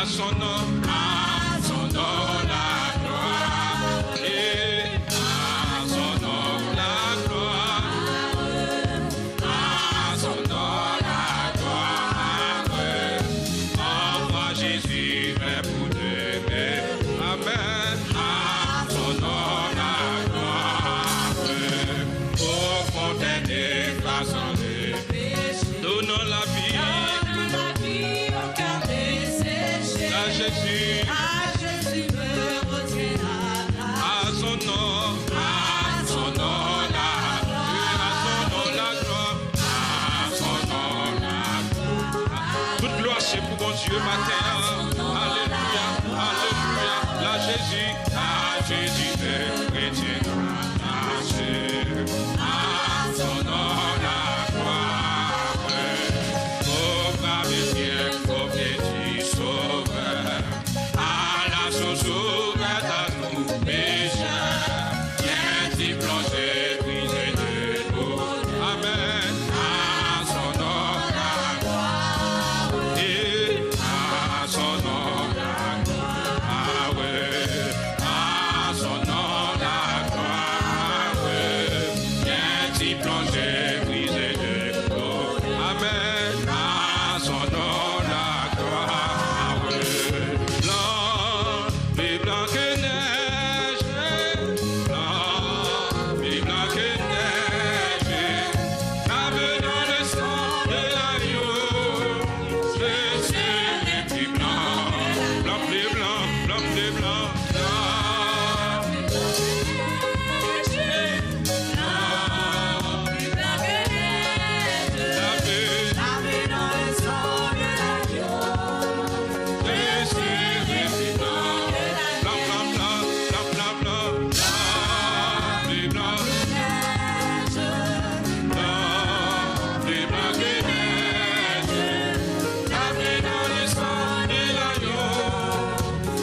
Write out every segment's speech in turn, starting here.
son nom, à son nom la gloire. Et à son nom la gloire. À son nom la gloire. Envoie Jésus pour t'aimer. Amen. À son nom la gloire. Au fond des façons de péché. Donnons la vie. À Jésus me retiendra. À son nom la gloire. À son nom la gloire. À son nom la gloire. Toute gloire c'est pour mon Dieu matin. Alléluia, alléluia. Là Jésus me retiendra. À son nom la gloire. Oh, ma bien, oh, bien, sauveur. À la source ouverte à nous pécheurs, viens-tu plonger, briser de l'eau. Amen. À son nom la gloire. Et à son nom la gloire. Ah ouais. À son nom la gloire. Viens-tu plonger, briser de l'eau. Amen. À son nom la gloire. Blanc, plus blanc que neige, blanc, plus blanc que neige, lavé dans le sang de l'agneau, je serai plus blanc, blanc plus blanc, blanc plus blanc, blanc, plus blanc que neige, lavé dans le sang de l'agneau. je serai plus blanc, blanc, blanc, blanc, blanc, blanc, blanc, blanc, plus blanc. Plus blanc que neige, lavé dans le sang de l'agneau,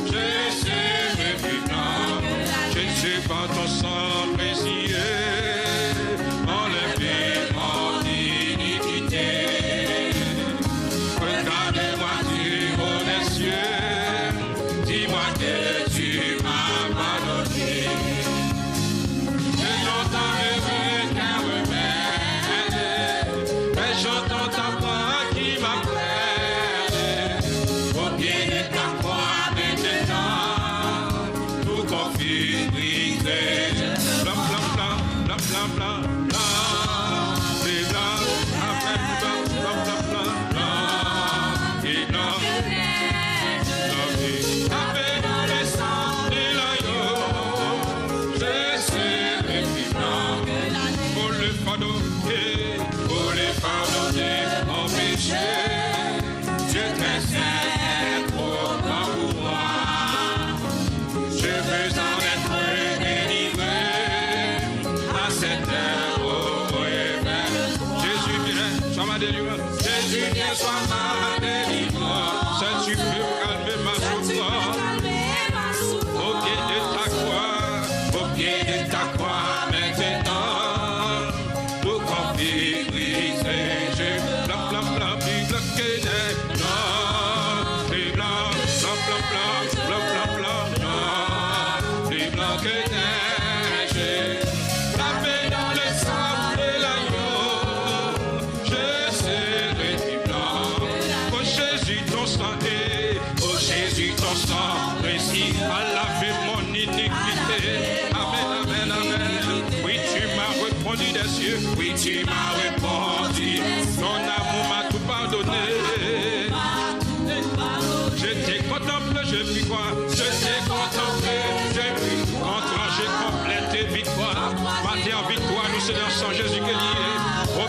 je serai plus blanc. Jésus, par ton sang précieux, enlève mon iniquité. Regardez-moi du haut des cieux, dis-moi que tu m'as pardonné. Je n'entends qu'un remède, mais j'entends ta voix qui m'appelle. Au pied de ta croix maintenant, tout confie, brisé. Blanc, blanc, blanc, blanc, blanc, blanc, blanc, plus blanc, après plus blanc, blanc, blanc, blanc, blanc, et blanc. Lavé dans le sang de l'agneau, je serai plus blanc. Pour le pardonner, pour les pardonner mon péché, Dieu très saint, trop grand pour moi. Je veux en être délivré à cette heure au réveil. Jésus vient, sois ma délivrance. Jésus vient, sois ma délivrance. Saint-tu peux calmer ma souffrance. Au pied de ta croix, au pied de ta croix maintenant, pour qu'on puisse briser. Je blanc, blanc, blanc, plus blanc que neige, blanc, plus blanc, blanc, blanc, blanc, blanc, blanc, blanc, blanc, plus blanc que neige, lavé dans le sang de l'agneau, je serai plus blanc. Oh Jésus, ton sang est, oh Jésus, ton sang précis a lavé mon iniquité. Amen, amen, amen. Oui, tu m'as répondu des cieux, oui, tu m'as répondu. Ton amour m'a tout pardonné. Je t'ai contemplé, je vis quoi? Je t'ai contemplé, je vis contre j'ai complété victoire. Matin en victoire, nous sommes sans Jésus qui est lié. Au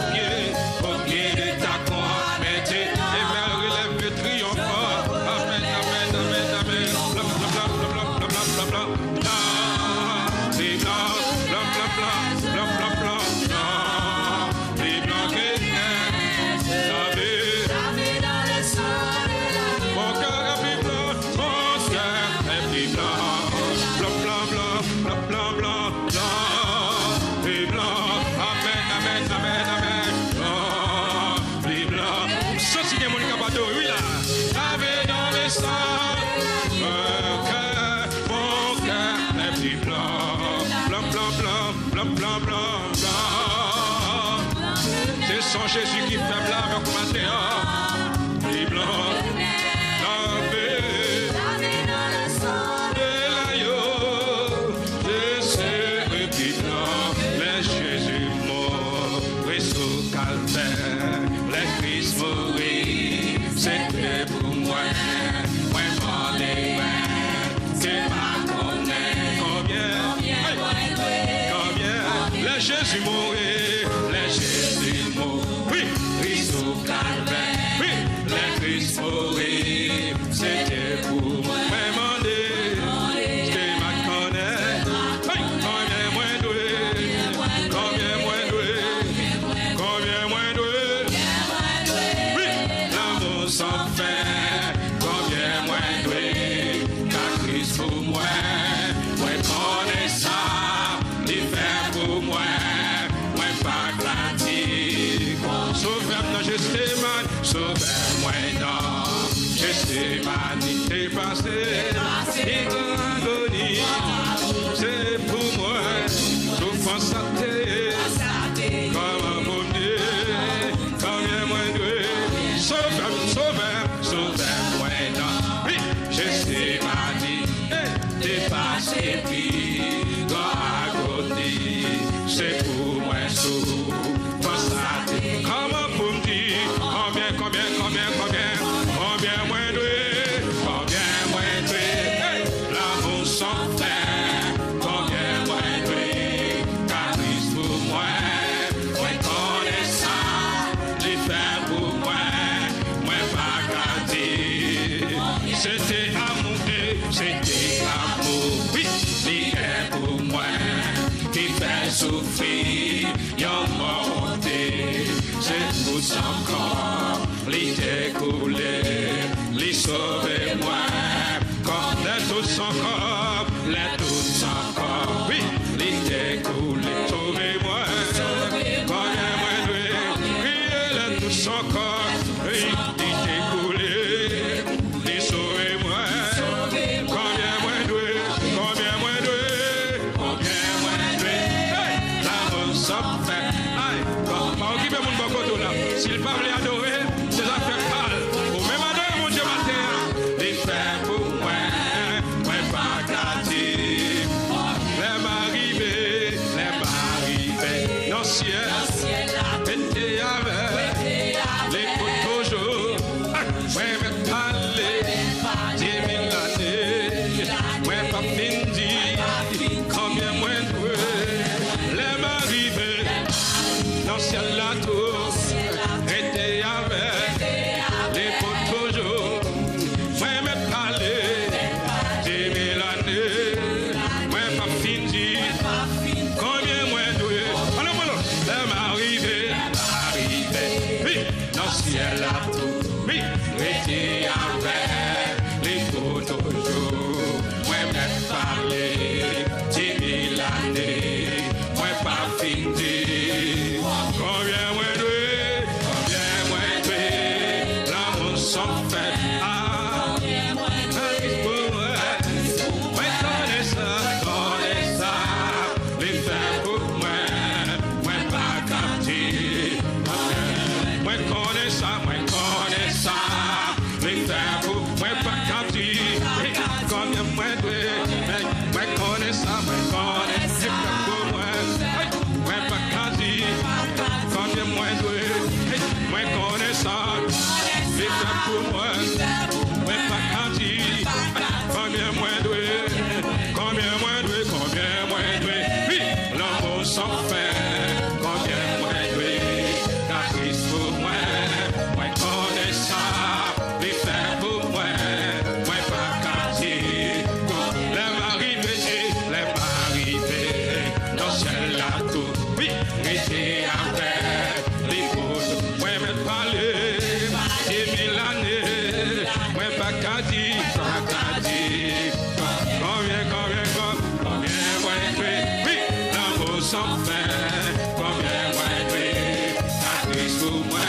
pied de ta croix, mettez et vers relève le triomphant. Amen, amen, amen, amen. Blanc, blanc, blanc, blanc, blanc, blanc, blanc, blanc, blanc. C'est blanc, blanc, blanc, blanc, blanc, blanc, blanc, blanc. C'est blanc que neige. sang Jésus qui fait blanc avec matin. Et blanc, lavé. Lavé dans le sang de l'agneau. Jésus qui blanc, les Jésus mort. Oui, sous calvaire, les Christ mourir. C'était pour moi. Moi, demandé, c'est pas combien. Les Jésus mourir, les Jésus mourir, oui, Christ au calvaire, oui, les Christ mourir, c'était pour moi, demander, c'est ma connaître, oui, combien moins doué, oui, l'amour sans fin, combien moins doué, car Christ pour moi, moi connais ça. Pour moi, moi pas pratique. Sauvez-moi dans Gethsémane, sauvez-moi dans Gethsémane, t'es passé, t'es dans l'agonie. C'est pour moi, souffrance à terre, comme un bonnet, combien moins doué. Sauvez-moi dans Gethsémane, t'es passé, puis c'est pour moi sous passate. Comment pour me dire combien moins doué, l'amour sans fin, combien moins doué, car Christ pour moi, moi connais ça, j'ai fait pour moi, moi pas gardé. C'était amour, oui, l'hiver pour moi. Qui fait souffrir, y'a monté, c'est tout son corps, l'y découler, l'y sauver moi, comme les tout son corps, oui, l'y découler, sauvez-moi, combien moins doué, criez les tout son corps, l'y découler, l'y sauvez-moi, combien moins doué, s'il parle adorer, c'est la fête pâle. Ou même adorer mon Dieu matin, les faire pour moi, moi pas gâté. Les m'arriver, dans le ciel, était avec, les potes toujours, moi me parler, 10 000 années, moi pas fini, combien moins doué, les m'arriver, dans le ciel la tour. Était avec les potes toujours, moi me parler, 10 000 années, moi pas fini, combien moins doué, alors m'arriver, oui, dans le ciel à tout, oui, était avec les potes toujours, moi me parler, 10 000 années, moi pas fini, combien moins doué. Combien moins doué, à Christ pour moi,